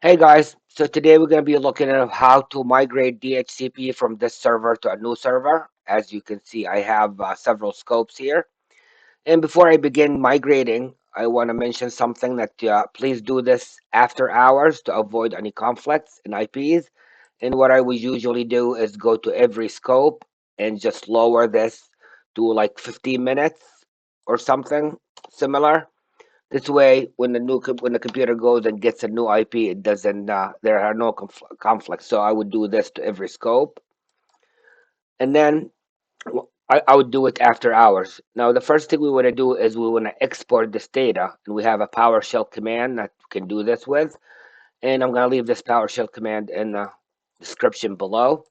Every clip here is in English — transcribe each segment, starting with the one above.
Hey guys, so today we're going to be looking at how to migrate DHCP from this server to a new server. As you can see, I have several scopes here. And before I begin migrating, I want to mention something that please do this after hours to avoid any conflicts in IPs. And what I would usually do is go to every scope and just lower this to like 15 minutes or something similar. This way, when when the computer goes and gets a new IP, it doesn't. There are no conflicts. So I would do this to every scope, and then I would do it after hours. Now, the first thing we want to do is we want to export this data, and we have a PowerShell command that we can do this with. And I'm going to leave this PowerShell command in the description below.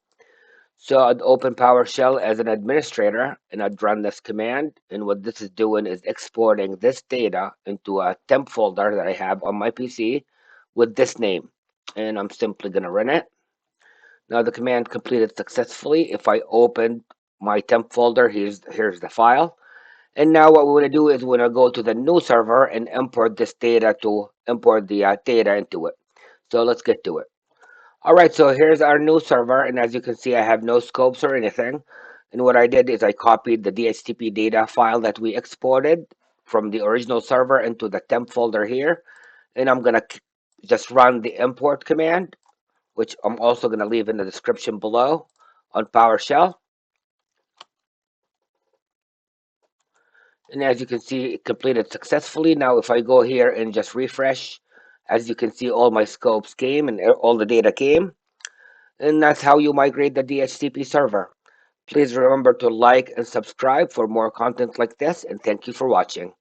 So I'd open PowerShell as an administrator and I'd run this command. And what this is doing is exporting this data into a temp folder that I have on my PC with this name. And I'm simply going to run it. Now the command completed successfully. If I open my temp folder, here's the file. And now what we want to do is we want to go to the new server and import this data to import the data into it. So let's get to it. All right, so here's our new server, and as you can see, I have no scopes or anything. And what I did is I copied the DHCP data file that we exported from the original server into the temp folder here. And I'm gonna just run the import command, which I'm also gonna leave in the description below on PowerShell. And as you can see, it completed successfully. Now, if I go here and just refresh, as you can see, all my scopes came and all the data came. And that's how you migrate the DHCP server. Please remember to like and subscribe for more content like this, and thank you for watching.